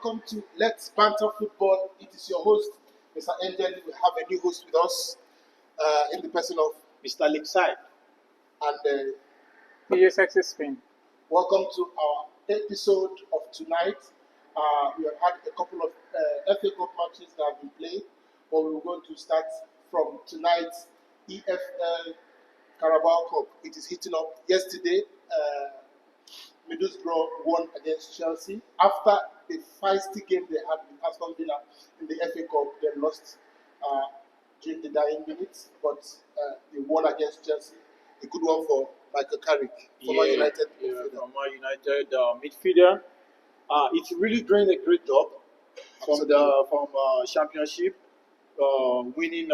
welcome to Let's Banter Football. It is your host, Mr. Angel. We have a new host with us in the person of Mr. Lakeside. And DJ Sexy Spin. welcome to our episode of tonight. We have had a couple of FA Cup matches that have been played, but we're going to start from tonight's EFL Carabao Cup. It is heating up. Yesterday, Middlesbrough won against Chelsea. After the feisty game they had with Aston Villa in the FA Cup, they lost during the dying minutes, but they won against Chelsea. A good one for Michael Carrick, former United midfielder. Former United midfielder. It's really doing a great job from Championship, winning,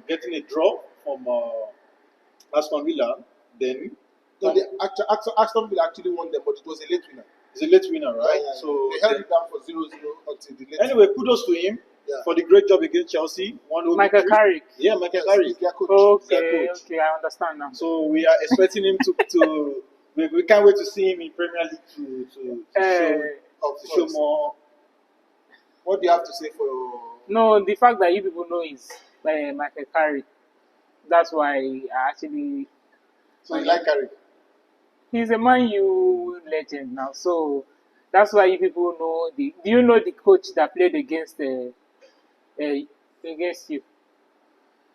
getting a draw from Aston Villa. Then Aston Villa actually won them, but it was a late winner. it's a late winner, right? Yeah. So they held it down for 0-0 until the late. anyway, kudos to him for the great job against Chelsea. Michael Carrick. Yeah, Michael Carrick. He's their coach. Okay, I understand now. So we are expecting him to we can't wait to see him in Premier League to show more. What do you have to say for your... No, the fact that you people know is Michael Carrick. That's why I actually. So you like Carrick? He's a Man U legend now, so that's why you people know the. Do you know the coach that played against against you?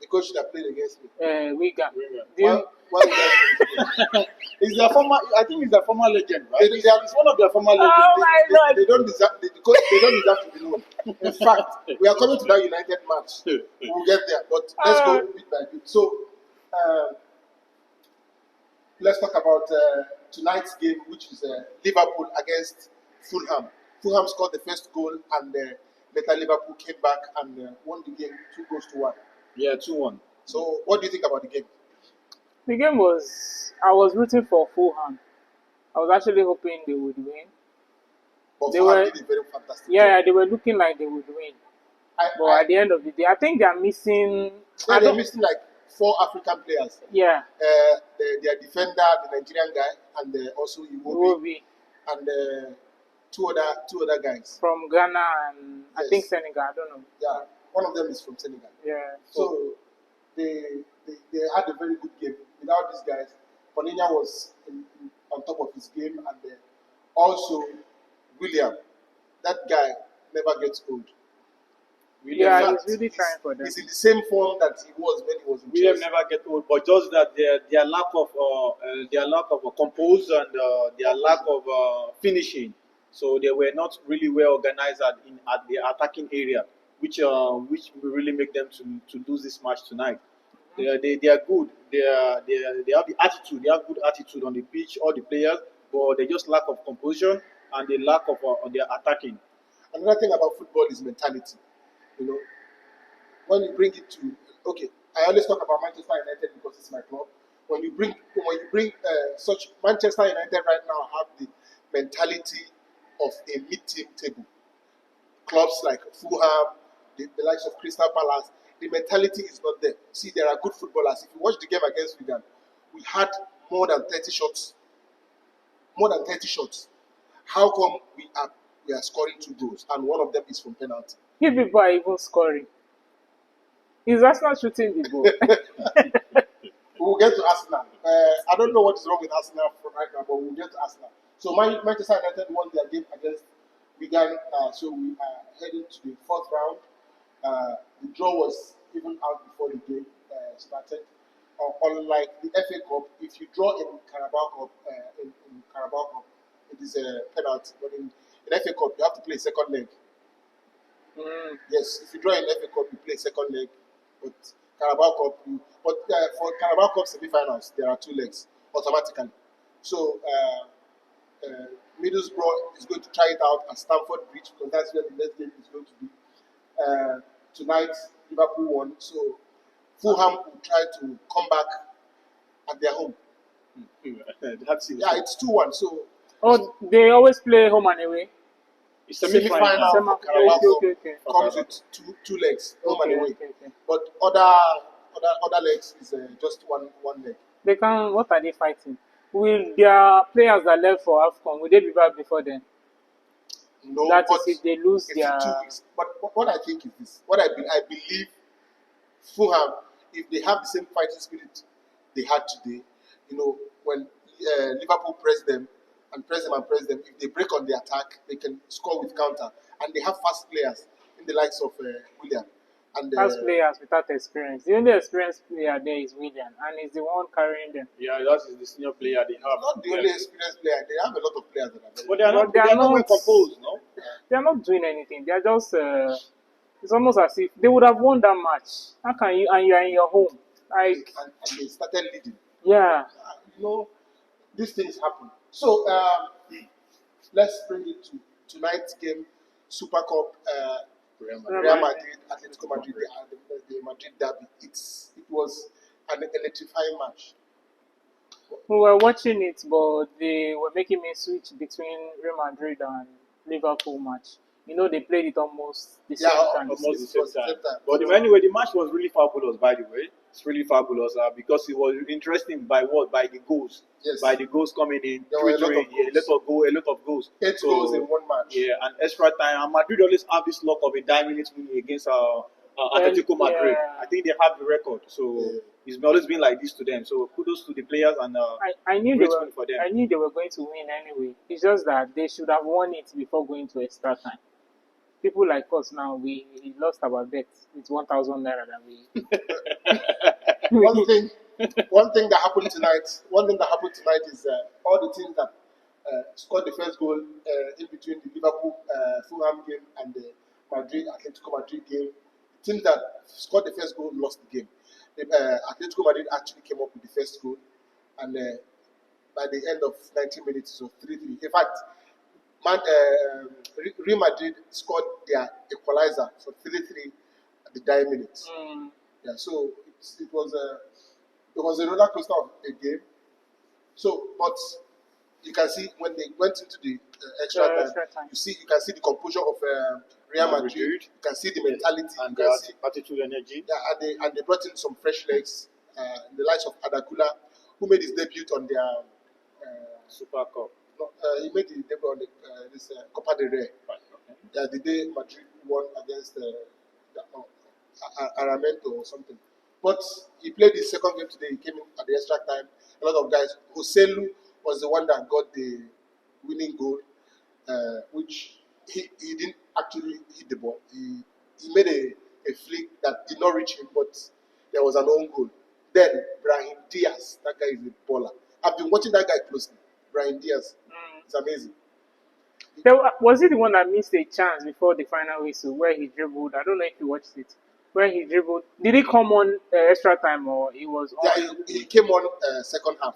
The coach that played against me. Wigan. Why you guys He's their former. I think he's their former legend, right? He's one of their former legends. Oh my God! They don't deserve they don't deserve to be known. In fact, we are coming to that United match. We'll get there, but let's go bit by bit. So let's talk about tonight's game, which is Liverpool against Fulham. Fulham scored the first goal, and later Liverpool came back and won the game 2-1. Yeah, 2-1. So, what do you think about the game? The game was. I was rooting for Fulham. I was actually hoping they would win. But They Fulham were- did a very fantastic Yeah, job. they were looking like they would win. But at the end of the day, I think they are missing. They're missing like 4 African players. Yeah, Their defender, the Nigerian guy, and also Iwobi, Iwobi and two other guys. from Ghana and I Yes. think Senegal. I don't know. Yeah, one of them is from Senegal. Yeah. So they had a very good game. Without these guys, Bonilla was on top of his game, and also William. That guy never gets old. Yeah, In he's fact, really trying for them. He's in the same form that he was when he was in William Chelsea. never get old, but just that their lack of compose and their lack of finishing. So they were not really well organized at the attacking area, which will really make them to lose this match tonight. They are good. They have the attitude. They have good attitude on the pitch, all the players, but they just lack of composition and the lack of their attacking. Another thing about football is mentality. You know, when you bring it to I always talk about Manchester United because it's my club. When you bring such Manchester United right now have the mentality of a mid-team table. Clubs like Fulham, the likes of Crystal Palace, the mentality is not there. See, there are good footballers. If you watch the game against Wigan, we had more than 30 shots. More than 30 shots. How come we are scoring 2 goals and one of them is from penalty? You people are even scoring. Is Arsenal shooting the ball? We'll get to Arsenal. I don't know what is wrong with Arsenal right now, but we'll get to Arsenal. So Manchester United won their game against Wigan, so we are heading to the 4th round. The draw was even out before the game started. Unlike the FA Cup, if you draw in Carabao Cup, it is a penalty. But in FA Cup, you have to play second leg. Yes, if you draw in FA Cup, you play second leg. But Carabao Cup, for Carabao Cup semi-finals, there are 2 legs automatically. So Middlesbrough is going to try it out at Stamford Bridge because that's where the next game is going to be. Tonight, Liverpool won, so Fulham will try to come back at their home. That's it. Yeah, it's 2-1. So Oh, they always play home and away. It's semi-final semi-final. for Carabao Cup Okay. comes with two legs, home and away. Okay. But other legs is just one leg. They can. What are they fighting? Will their players that left for Afcon, will they be back before then? No, That but is if they lose it's in their 2 weeks. But what I think is this: I believe Fulham, if they have the same fighting spirit they had today, when Liverpool press them and press them and press them, if they break on the attack, they can score with counter, and they have fast players in the likes of William and past players without experience. The only experienced player there is William, and he's the one carrying them. Yeah, that is the senior player they have. not the only experienced player. They have a lot of players that are very But they are But not. They are not well composed, no. They are not doing anything. They are just. It's almost as if they would have won that match. How can you? And you are in your home. Like, and they started leading. yeah. These things happen. So let's bring it to tonight's game, Super Cup, Real Madrid, Atletico Madrid, the Madrid derby. It was an electrifying match. We were watching it, but they were making me switch between Real Madrid and Liverpool match. They played it almost the same time. Almost the same was the time. same time. But anyway, the match was really fabulous, by the way. It's really fabulous because it was interesting by what? By the goals. Yes. By the goals coming in. There were a lot of a lot of goals. 8 goals in one match. Yeah, and extra time. And Madrid always have this luck of a 9-minute winning against Atletico Madrid. Yeah. I think they have the record. So it's always been like this to them. So kudos to the players and I knew great win for them. I knew they were going to win anyway. It's just that they should have won it before going to extra time. People like us now, we lost our bet. It's 1,000 naira that we. One thing that happened tonight. One thing that happened tonight is all the teams that scored the first goal in between the Liverpool Fulham game and the Atletico Madrid game. The teams that scored the first goal lost the game. Atletico Madrid actually came up with the first goal, and by the end of 90 minutes, so 3-3. In fact, Real Madrid scored their equalizer for 3-3 at the dying minutes. Yeah, so it was a roller coaster of a game. So, but you can see when they went into the extra time, you can see the composure of Real Madrid. You can see the mentality, and you can see attitude, energy. Yeah, and they brought in some fresh legs. The likes of Adakula, who made his debut on their Super Cup. He made his debut on this Copa del Rey. Right, okay. Yeah, the day Madrid won against Aramento or something. But he played his second game today. He came in at the extra time. A lot of guys. Joselu was the one that got the winning goal, which he didn't actually hit the ball. He made a flick that did not reach him, but there was an own goal. Then Brahim Diaz, that guy is a baller. I've been watching that guy closely. Brahim Diaz, it's amazing. Was he the one that missed a chance before the final whistle where he dribbled? I don't know if you watched it. Where he dribbled, did he come on extra time or he was on? Yeah, he came on second half.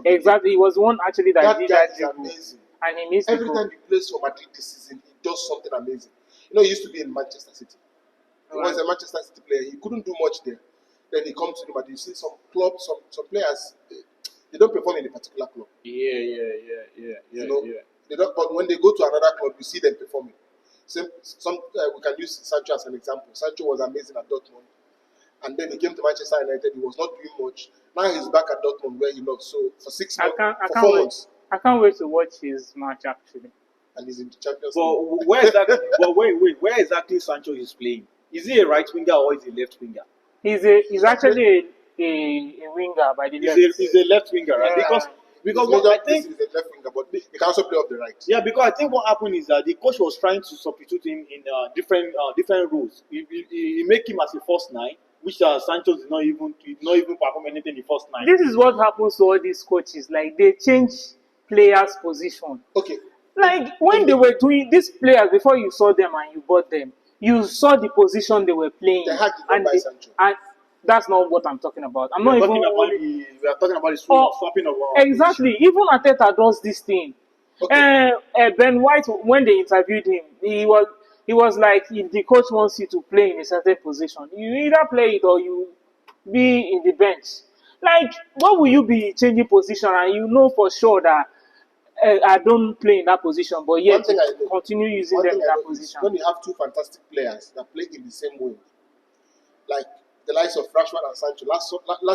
Exactly. He was one actually that did that dribble. Amazing. And he missed Every time he plays for Madrid this season, he does something amazing. He used to be in Manchester City. He was a Manchester City player. He couldn't do much there. Then he comes to Madrid. You see some clubs, some players, they don't perform in a particular club. Yeah. They don't. But when they go to another club, you see them performing. We can use Sancho as an example. Sancho was amazing at Dortmund, and then he came to Manchester United. He was not doing much. Now he's back at Dortmund where he loves. So for 6 months, for 4 months, I can't wait to watch his match actually. And he's in the Champions League. But where exactly? Wait. Where exactly Sancho is playing? Is he a right winger or is he a left winger? He's actually a winger by the left. He's a left winger, right? Yeah. Because I think he's a left winger, but he can also play off the right. Yeah, because I think what happened is that the coach was trying to substitute him in different roles. He make him as a first 9, which Sancho did not even perform anything in the first 9. This is what happens to all these coaches. Like they change players' position. Okay. Like when they were doing these players before you saw them and you bought them, you saw the position they were playing. They had to buy Sancho. And that's not what I'm talking about. We are talking about the swapping of exactly. Even Arteta does this thing. Okay. Ben White, when they interviewed him, he was like, if the coach wants you to play in a certain position, you either play it or you be in the bench. Like, what will you be changing position and you know for sure that I don't play in that position, but yet continue using them in that position. When you have two fantastic players that play in the same way, like the likes of Rashford and Sancho. Last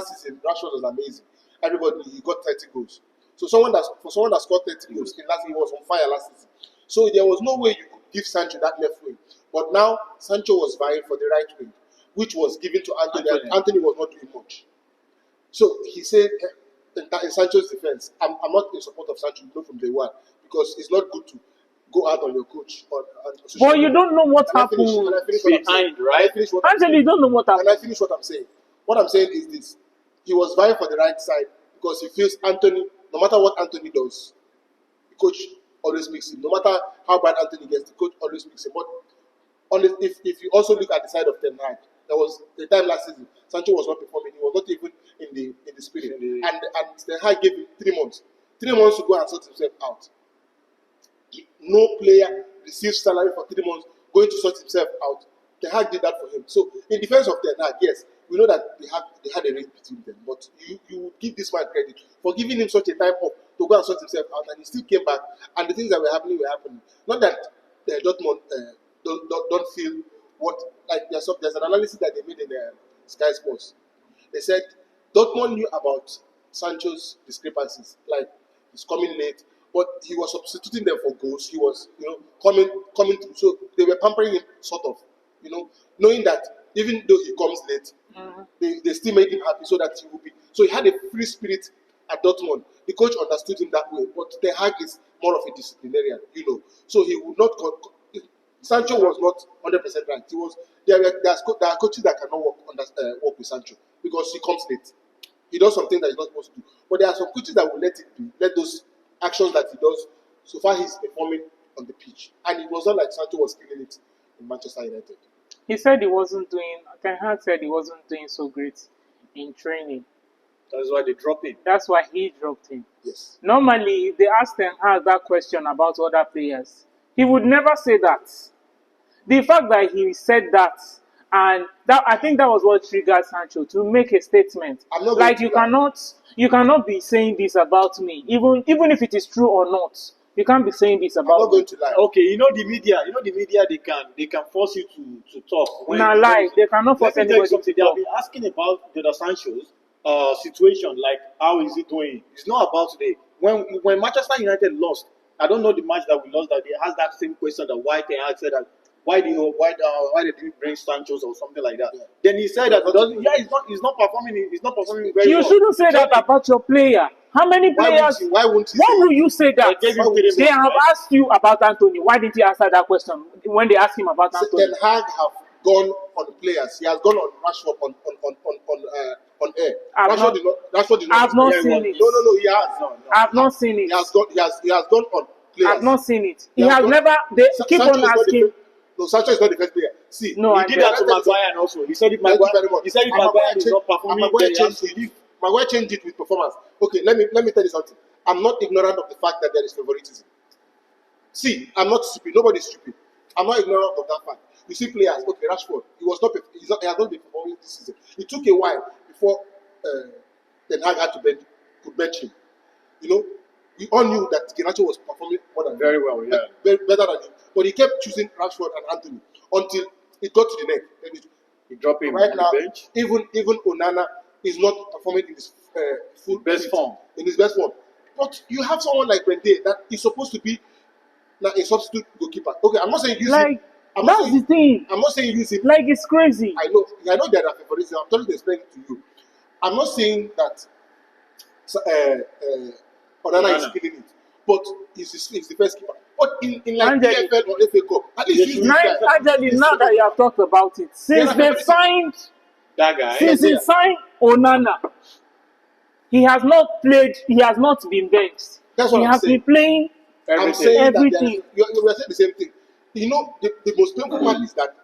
season, Rashford was amazing. Everybody, he got 30 goals. So someone that scored 30 goals, he was on fire last season. So there was no way you could give Sancho that left wing. But now Sancho was vying for the right wing, which was given to Anthony, and Anthony was not doing much. So he said, in Sancho's defense, I'm not in support of Sancho, from day one, because it's not good to go out on your coach. But you don't know what happened behind, right? Actually, you don't know what happened. And I finish what I'm saying. What I'm saying is this. He was vying for the right side because he feels Anthony, no matter what Anthony does, the coach always picks him. No matter how bad Anthony gets, the coach always picks him. But if you also look at the side of Ten Hag, there was the time last season, Sancho was not performing. He was not even in the spirit. And Ten Hag gave him 3 months. 3 months to go and sort himself out. No player receives salary for 3 months going to sort himself out. Ten Hag did that for him. So in defense of Ten Hag, yes, we know that they had a race between them, but you would give this man credit for giving him such a time off to go and sort himself out, and he still came back, and the things that were happening. Not that Dortmund don't feel what, like there's an analysis that they made in Sky Sports. They said Dortmund knew about Sancho's discrepancies, like he's coming late, but he was substituting them for goals. He was, coming through. So they were pampering him, sort of, knowing that even though he comes late, they still made him happy so that he would be. So he had a free spirit at Dortmund. The coach understood him that way, but Ten Hag is more of a disciplinarian, So he would not. Sancho was not 100% right. There are coaches that cannot work with Sancho because he comes late. He does something that he's not supposed to do. But there are some coaches that will let it be, let those actions that he does. So far, he's performing on the pitch, and it was not like Sancho was killing it in Manchester United. He said Ten Hag said he wasn't doing so great in training. That's why they dropped him. That's why he dropped him. Yes. Normally, if they ask Ten Hag that question about other players, he would never say that. The fact that he said that, and that, I think that was what triggered Sancho to make a statement. Like you cannot be saying this about me, even if it is true or not. You can't be saying this about. I'm not going to lie. Okay, the media. The media. They can force you to talk. Nah, lie. They cannot force anybody to talk. They'll be asking about the Sancho's situation, like how is he doing? It's not about today. When Manchester United lost, I don't know the match that we lost. That they asked that same question that why Ten Hag said that why did he bring Sancho's or something like that? Yeah. Then he said that he's not performing. He's not performing very well. You shouldn't say that about your player. How many players? Why will you say that? They have asked you about Anthony. Why didn't he answer that question when they asked him about Anthony? Ten Hag have gone on the players. He has gone on Rashford on air. Rashford did not. I've not seen it. No, he has. No. I've not seen it. He has gone on players. I've not seen it. He has never. They keep on asking. No, Sancho is not the first player. See, no, he did that to Maguire also. He said if Maguire is not performing, Maguire changed it with performance. Okay, let me tell you something. I'm not ignorant of the fact that there is favoritism. See, I'm not stupid. Nobody's stupid. I'm not ignorant of that fact. You see players. Okay, Rashford. He has not been performing this season. It took a while before Ten Hag had to bench him. We all knew that Garnacho was performing more than very well, yeah, better than him. But he kept choosing Rashford and Anthony until it got to the neck. Then he dropped him right on now. The bench. Even Onana is not performing in his full best form. In his best form. But you have someone like Bende that is supposed to be now a substitute goalkeeper. Okay, I'm not saying use him. That's the thing. I'm not saying use him. Like it's crazy. I know there are favoritism. I'm trying to explain it to you. I'm not saying that Onana is killing it, but he's the first keeper. But in like EFL or FA Cup, at least use this guy. Actually, now that you have talked about it, since they signed that guy, they signed Onana, he has not played. He has not been benched. That's what he has been playing everything. I'm saying everything. We are saying the same thing. The most painful part is that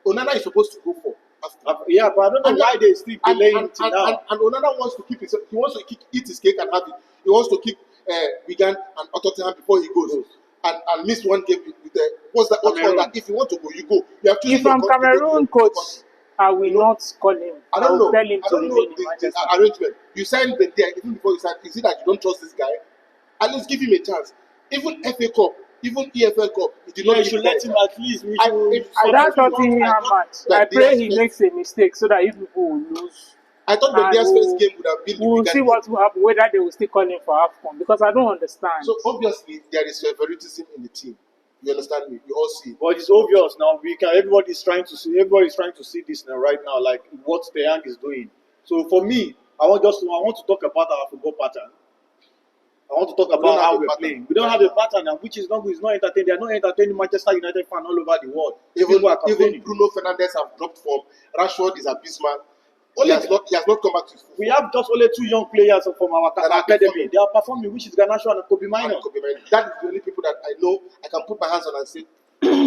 Onana is supposed to go for. Yeah, but I don't know why they still delaying it now. And Onana wants to keep his. He wants to eat his cake and have it. He wants to keep Wigan and Tottenham before he goes. And miss one game with the. What's that? If you want to go, you go. You have to. If I'm Cameroon coach, I will not call him. I don't know. Tell him I don't know the arrangement. You signed Bente even before you signed. Is it that you don't trust this guy? At least give him a chance. Even FA Cup, even EFL Cup, he did not. You should let him at least. That's Tottenham match. I pray he makes a mistake so that if people will lose. I thought And Mendy's first game would have been the we'll bigger see game. what will happen, whether they will still call him for Afcon, because I don't understand. So obviously there is favoritism in the team. You understand me? You all see. But it's obvious now. Everybody's trying to see this now, right now, like what the Young is doing. So for me, I want to talk about our football pattern. I want to talk about how we're playing. We don't have a pattern, and which is not entertaining. They are not entertaining Manchester United fans all over the world. Even Bruno Fernandes have dropped form. Rashford is abysmal. He has not come back to his full We have just only 2 young players from our academy. They are performing, which is Garnacho and Kobe Mino. That is the only people that I know I can put my hands on and say,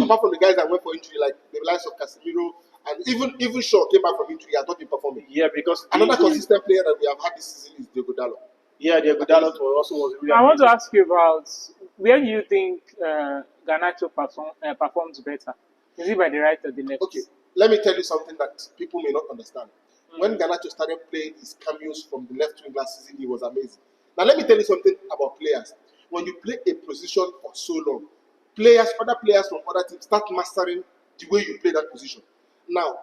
apart from the guys that went for injury, like the likes of Casemiro, and even Shaw came back from injury, he has not been performing. Yeah, because another consistent player that we have had this season is Diego Dalot. Yeah, Diego Dalot was really I want to ask you about where do you think Garnacho performs better? Is it by the right or the left? Okay, let me tell you something that people may not understand. When Garnacho started playing his cameos from the left wing last season, he was amazing. Now, let me tell you something about players. When you play a position for so long, other players from other teams start mastering the way you play that position. Now,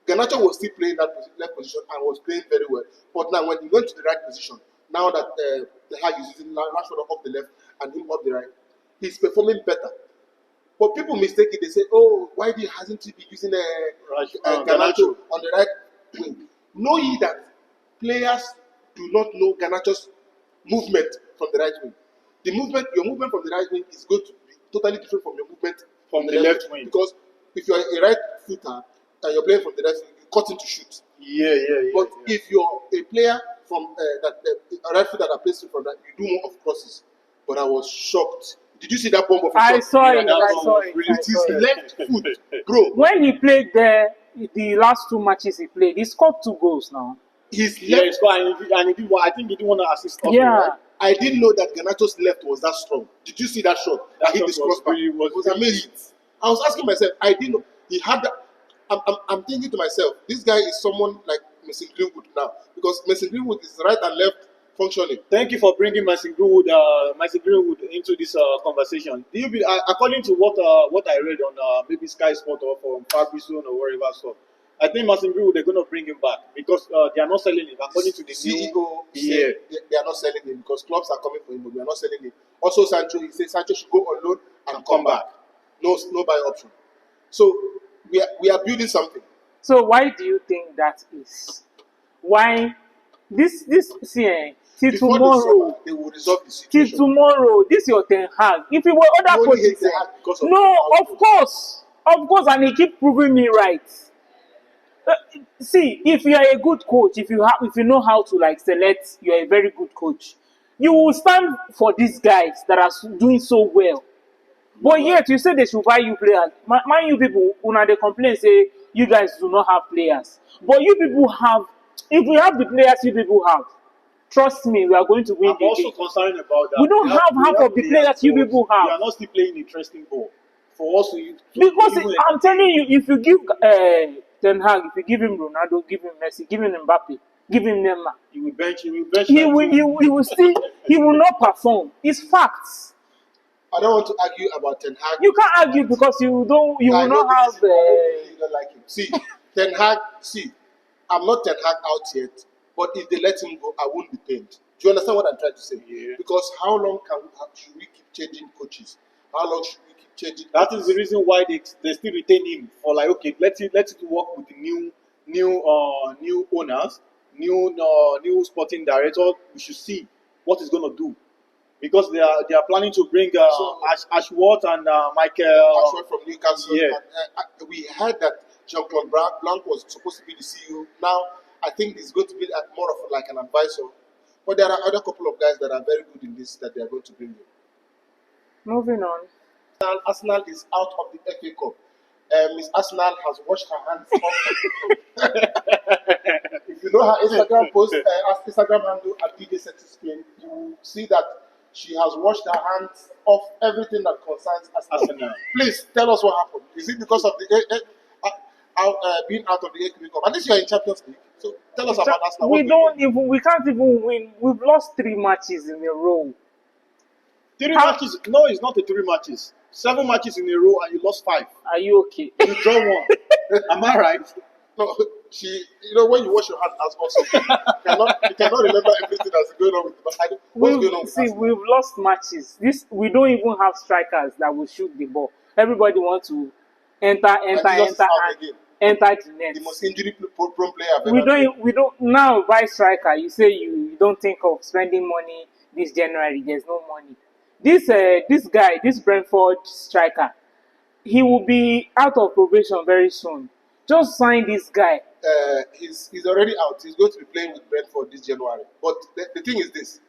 Garnacho was still playing that left position and was playing very well. But now, when he went to the right position, now that the Hag is using Rashford off the left and him off the right, he's performing better. But people mistake it. They say, "Oh, why hasn't he been using Garnacho on the right wing?" Know ye that players do not know Garnacho's movement from the right wing. Your movement from the right wing is going to be totally different from your movement from the left wing. Because if you're a right footer and you're playing from the left wing, you cut into shoot. But if you're a player from a right footer that plays from that, you do more of crosses. But I was shocked. Did you see that bomb of a I shot? saw it. With his left foot, bro. When he played there, the last 2 matches he played, he scored 2 goals now. He scored, and he did. I think he didn't want to assist. Yeah. Right? I didn't know that Garnacho's left was that strong. Did you see that shot? That hit this crossbar. It was amazing. I was asking myself, I didn't know he had that. I'm thinking to myself, this guy is someone like Mason Greenwood now, because Mason Greenwood is right and left functioning. Thank you for bringing Mason Greenwood into this conversation. According to what I read on maybe Sky Sport or from Fabrizio or wherever, so I think Mason Greenwood, they're going to bring him back because they are not selling him. According to the CEO, they are not selling him because clubs are coming for him, but they are not selling him. Also, Sancho, he says Sancho should go on loan and come back. No buy option. So we are building something. So why do you think that is? Why this till tomorrow they will resolve the situation. Till tomorrow, this your Ten Hag. If it were other coaches, of course, and he keep proving me right. See, if you are a good coach, if you know how to like select, you are a very good coach. You will stand for these guys that are doing so well. But yet you say they should buy you players. Mind you people, when they complain, say you guys do not have players. But you people have. If we have the players you people have, trust me, we are going to win the game. I'm also concerned about that. We don't have half of the players you people have. We are not still playing interesting ball. For us to because I'm telling you, if you give Ten Hag, if you give him Ronaldo, give him Messi, give him Mbappe, give him Neymar, he will bench. He will not perform. It's facts. I don't want to argue about Ten Hag. You can't argue because you will not have. You don't like him. See, Ten Hag. See, I'm not Ten Hag out yet, but if they let him go, I won't be pained. Do you understand what I'm trying to say? Yeah. Because how long should we keep changing coaches? How long should we keep changing? That is the reason why they still retain him for like, okay, let it work with the new owners, new sporting director. We should see what he's gonna do. Because they are planning to bring Ashworth and Michael Ashworth from Newcastle. Yeah. And, we heard that Jean-Claude Blanc was supposed to be the CEO. Now I think he's going to be more of like an advisor. But there are other couple of guys that are very good in this that they are going to bring in. Moving on. Arsenal is out of the FA Cup. Miss Arsenal has washed her hands off. If you know her Instagram post, Instagram handle at DJ Sexy Spain, you will see that she has washed her hands off everything that concerns Arsenal. Please tell us what happened. Is it because of the being out of the FA Cup? At least you are in Champions League. So tell us about Arsenal. We can't even win. We've lost 3 matches in a row. 3 matches? No, it's not 3 matches. 7 matches in a row and you lost 5. Are you okay? You draw 1. Am I right? No, when you wash your hands as or something, you cannot remember everything that's going on with what's going on with Arsenal. We've lost matches. We don't even have strikers that will shoot the ball. Everybody wants to enter, And Jesus is out and again. enter the net. The most injury-prone player I've We ever seen. don't now buy striker. You say you don't think of spending money this January. There's no money. This guy, this Brentford striker, he will be out of probation very soon. Just sign this guy. He's already out. He's going to be playing with Brentford this January. But the thing is this: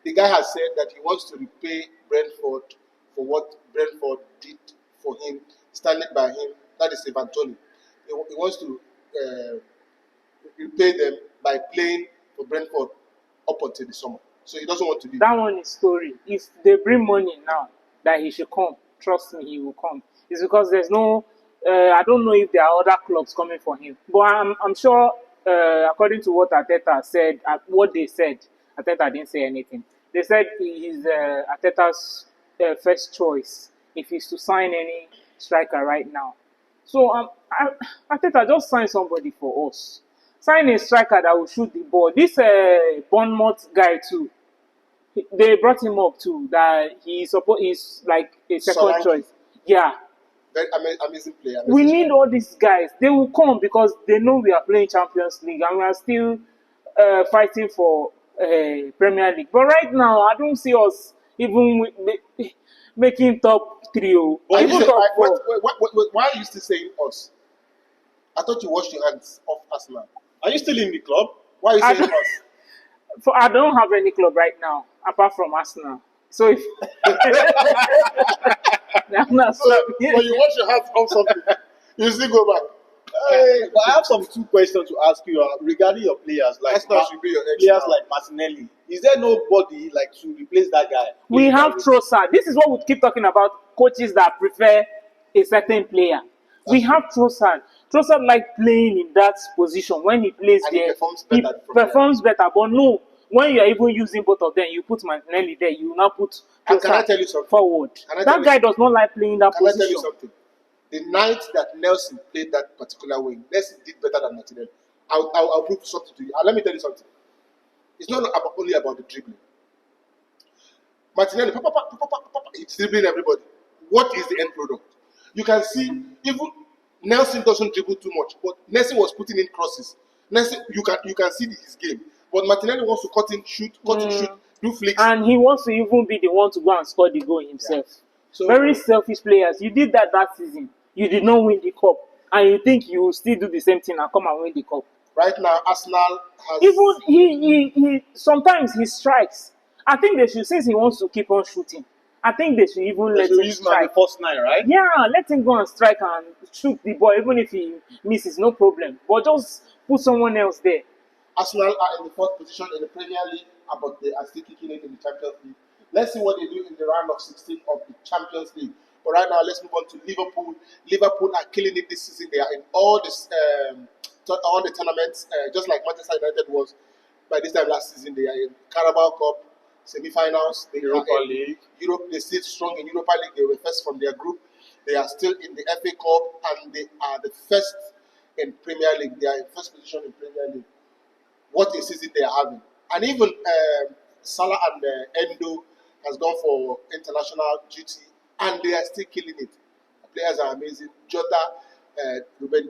the guy has said that he wants to repay Brentford for what Brentford did for him, standing by him. That is Ivan Toney. He wants to repay them by playing for Brentford up until the summer. So he doesn't want to leave. That one is story. If they bring money now that he should come, trust me, he will come. It's because there's no. I don't know if there are other clubs coming for him, but I'm sure. According to what Arteta said, what they said, Arteta didn't say anything. They said he's Arteta's first choice if he's to sign any striker right now. So Arteta just sign somebody for us. Sign a striker that will shoot the ball. This Bournemouth guy too. They brought him up too. That he's like a second Solanke. choice. Yeah. Very amazing player. We need all these guys. They will come because they know we are playing Champions League and we are still fighting for Premier League. But right now, I don't see us even making top 3. Even top 4. Why are you still saying us? I thought you washed your hands off Arsenal. Are you still in the club? Why are you I saying don't- us? I don't have any club right now apart from Arsenal. So if I'm not So when you wash your hands off something, you still go back. But I have some 2 questions to ask you regarding your players. Like Arsenal should be your ex players now. like Martinelli. Is there nobody like to replace that guy? we have Trossard. This is what we keep talking about, coaches that prefer a certain player. We have Trossard. Trossard like playing in that position. When he plays And he there, performs he better from there. performs better. But no, when you are even using both of them, you put Martinelli there, you now put And can I Trossard tell you something? forward. Can I tell That you guy something? does not like playing that Can I tell position. you something? The night that Nelson played that particular way, Nelson did better than Martinelli. I'll prove something to you. And let me tell you something. It's not only about the dribbling. Martinelli, he's dribbling everybody. What is the end product? You can see, even Nelson doesn't dribble too much, but Nelson was putting in crosses. Nelson, you can see his game. But Martinelli wants to cut in, shoot, do flicks. And he wants to even be the one to go and score the goal himself. So- Very selfish players. You did that season. You did not win the cup. And you think you will still do the same thing and come and win the cup. Right now, Arsenal has... Even he sometimes he strikes. I think they should, since he wants to keep on shooting, I think they should even let him use him as strike. the first 9, right? Yeah, let him go and strike and shoot the ball, even if he misses, no problem. But just put someone else there. Arsenal are in the 4th position in the Premier League, but they are still kicking it in the Champions League. Let's see what they do in the round of 16 of the Champions League. But right now, let's move on to Liverpool. Liverpool are killing it this season. They are in all the tournaments, just like Manchester United was by this time last season. They are in Carabao Cup semi-finals. They Europa are in League. Europe. They still strong in Europa League. They were first from their group. They are still in the FA Cup, and they are the first in Premier League. They are in first position in Premier League. What a season they are having. And even Salah and Endo has gone for international duty, and they are still killing it. The players are amazing. Jota, Ruben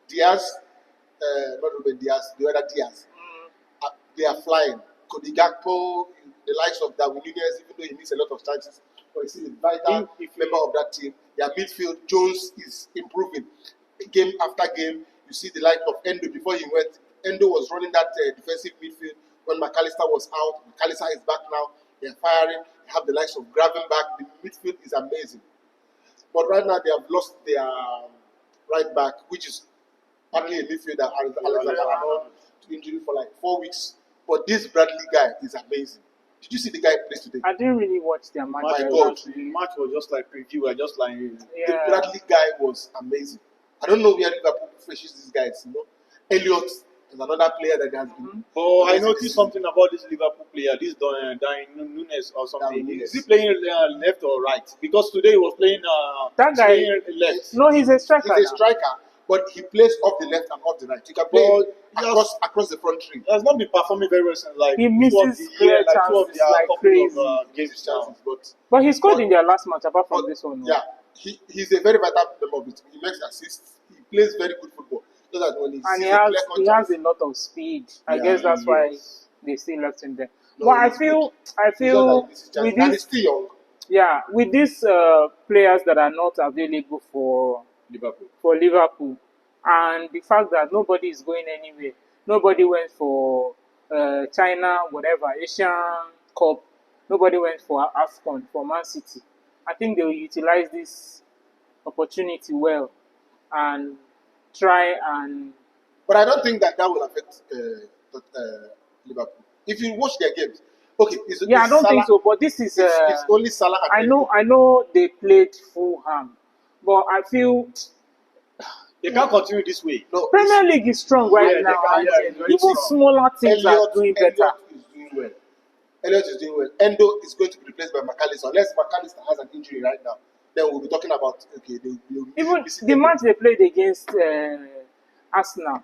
Diaz, not Ruben Diaz, the other Diaz. They are flying. Cody Gakpo, the likes of Darwin Núñez, even though he missed a lot of chances, but he's still a vital member of that team. Their midfield, Jones, is improving. Game after game, you see the light of Endo. Before he went, Endo was running that defensive midfield when McAllister was out. McAllister is back now. They're firing. They have the likes of Gravenberch. The midfield is amazing. But right now, they have lost their right back, which is partly a midfielder, Alexander Arnold, to injury for like 4 weeks. But this Bradley guy is amazing. Did you see the guy play today? I didn't really watch their match. My God. The match was just like preview. Just like The Yeah. Bradley guy was amazing. I don't know where Liverpool freshes these guys. Elliot is another player that has been. Oh, I amazing noticed this something about this Liverpool player, this Darwin Núñez or something. Darwin Núñez. Is he playing left or right? Because today he was playing That guy- playing left. No, he's a striker. He's a now. striker, but he plays off the left and off the right. He can play across the front three. He has not been performing very well since like He misses clear two of chances their like couple crazy. of games now. But he scored in their last match, apart from this one. Yeah, he's a very vital member of it. He makes assists. He plays very good football. So that when he And sees he a has clear a lot of speed. I guess that's why they still left him there. No, But I he's feel with and he's this, still young. yeah, with these players that are not available for Liverpool, and the fact that nobody is going anywhere, nobody went for China, whatever, Asian Cup, nobody went for Afcon, for Man City. I think they will utilize this opportunity well and try and. But I don't think that will affect Liverpool. If you watch their games, okay, I don't think so. But this is it's only Salah. And I know they played Fulham, but I feel they can't continue this way. No, Premier League is strong right now. Even smaller teams are doing better. Elliot is doing well. Endo is going to be replaced by McAllister. Unless McAllister has an injury right now, then we'll be talking about even the match they played against Arsenal.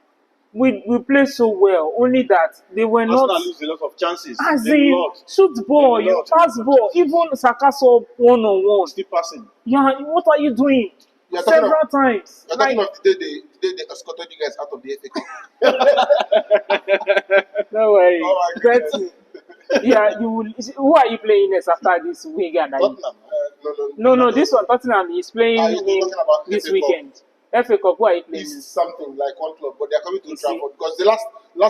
We played so well, only that they were Arsenal not lose a lot of chances. as in shoot ball, you pass ball, even Saka saw one-on-one. Still passing. Yeah, what are you doing? Several times. You're talking of the day they escorted you guys out of the FA Cup. No worry. Oh my goodness. Yeah, you will. Who are you playing next after this weekend? Tottenham. No, this one Tottenham is playing talking about this FA weekend. FA Cup, who are you playing? It's something like one club, but they're coming to Trafford because the last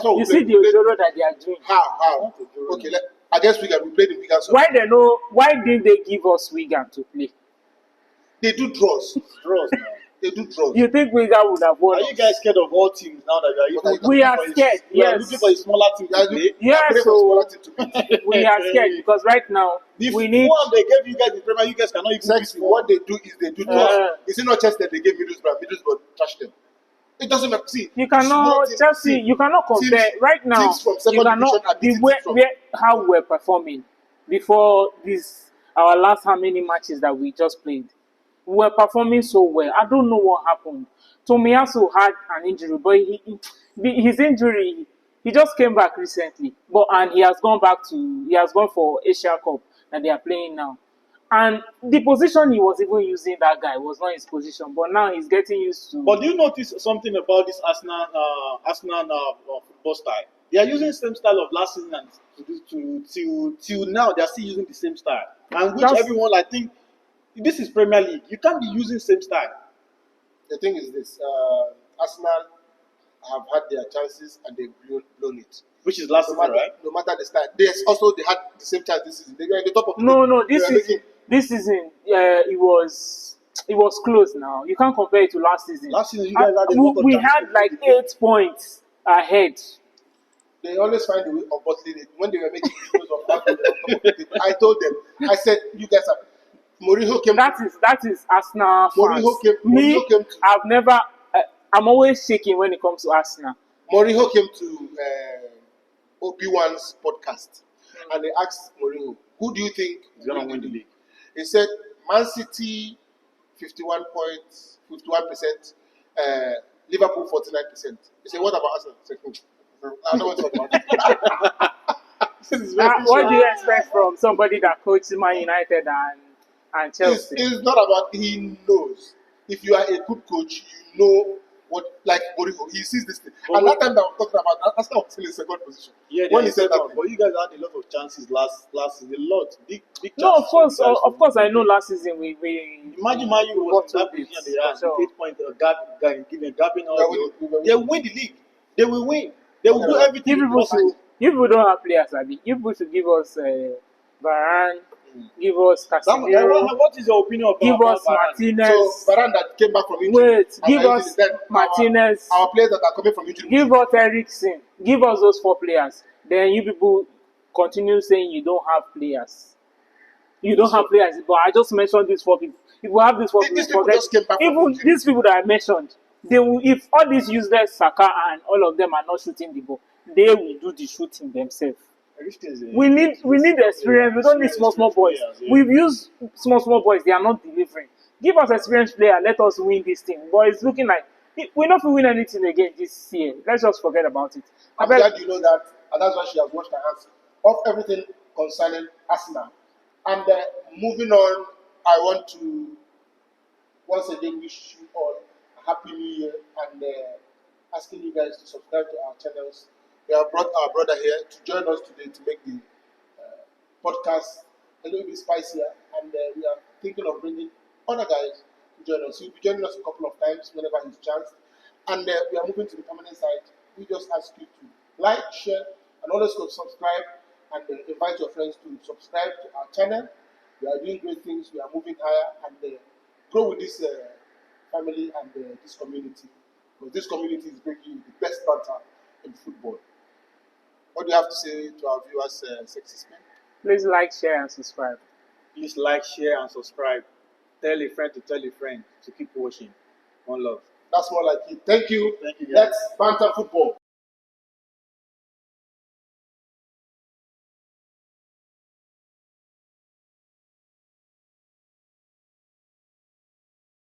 one we You played. see the Ojoro that they are doing. How? Okay, I guess we played in Wigan. Why didn't they give us Wigan to play? They do draws. They do draws. You think Wigan would have won? Are you guys scared of all teams now that you are? We are scared. We are Yes. looking for a smaller team to play. Yeah, so we are scared because right now we need. One they gave you guys the Premier, you guys cannot even. Exactly. What they do is they do draws. Is it not just that they gave Middlesbrough trash them? It doesn't matter. See, you cannot Chelsea. You cannot compare right now. You cannot how we're performing before this our last how many matches that we just played. We were performing so well. I don't know what happened. Tomiyasu had an injury, but his injury, he just came back recently. And he has gone for Asia Cup that they are playing now. And the position he was even using, that guy was not his position, but now he's getting used to. But do you notice something about this Arsenal football style? They are using the same style of last season and till now. They are still using the same style, and which everyone I think. This is Premier League. You can't be using same style. The thing is this: Arsenal have had their chances and they've blown it. Which is last season, right? No matter the style. They had the same chance this season. They were at the top of the league. This season, it was close. Now you can't compare it to last season. Last season, you guys had a lot of we had like 8 points ahead. They always find a way of bottling it. When they were making videos of how they were on top of the table, I told them, I said, you guys are. Mourinho came. That is Arsenal fans. Mourinho came to, I've never. I'm always shaking when it comes to Arsenal. Mourinho came to Obi-Wan's podcast, and they asked Mourinho, "Who do you think is going to win the league?" He said, "Man City, 51 points, 51%. Liverpool, 49%." He said, "What about Arsenal?" I said, I don't want to talk about it. What do you expect from somebody that coaches Man United and Chelsea? It's not about he knows. If you are a good coach, you know what, like Mourinho, he sees this thing. And that time that I'm talking about, Arsenal was still in second position. Yeah, when he said that, but you guys had a lot of chances last season, a lot, big chances. No, of course, I know last season we imagine Man U was in that position they had, 8 point gapping out. They will win the league. They will win. They will do everything. You people don't have players, Abi. You people should give us Varane. Give us Casemiro. What is your opinion about Give us Martinez. So Varane that came back from injury. Wait, give us Martinez. Our players that are coming from injury. Give us Eriksen. Give us those 4 players. Then you people continue saying you don't have players. You don't have players. But I just mentioned these 4 people. If we have these 4 people, even these people that I mentioned, they will. If all these useless Saka and all of them are not shooting the ball, they will do the shooting themselves. We need experience. We don't need small boys. We've used small boys. They are not delivering. Give us experienced player. Let us win this thing. But it's looking like We're not going to win anything again this year. Let's just forget about it. I I'm bet glad you know that, and that's why she has washed her hands of everything concerning Arsenal. And moving on, I want to once again wish you all a happy new year and asking you guys to subscribe to our channels. We have brought our brother here to join us today to make the podcast a little bit spicier, and we are thinking of bringing other guys to join us. He'll be joining us a couple of times whenever he's chanced, and we are moving to the permanent side. We just ask you to like, share, and always go subscribe, and invite your friends to subscribe to our channel. We are doing great things. We are moving higher, and grow with this family and this community. Because this community is bringing you the best banter in football. What do you have to say to our viewers, Sexy Spin? please like, share, and subscribe. Please like, share, and subscribe. Tell a friend to tell a friend to keep watching. One love. That's more like it. Thank you. Thank you, guys. Let's banter football.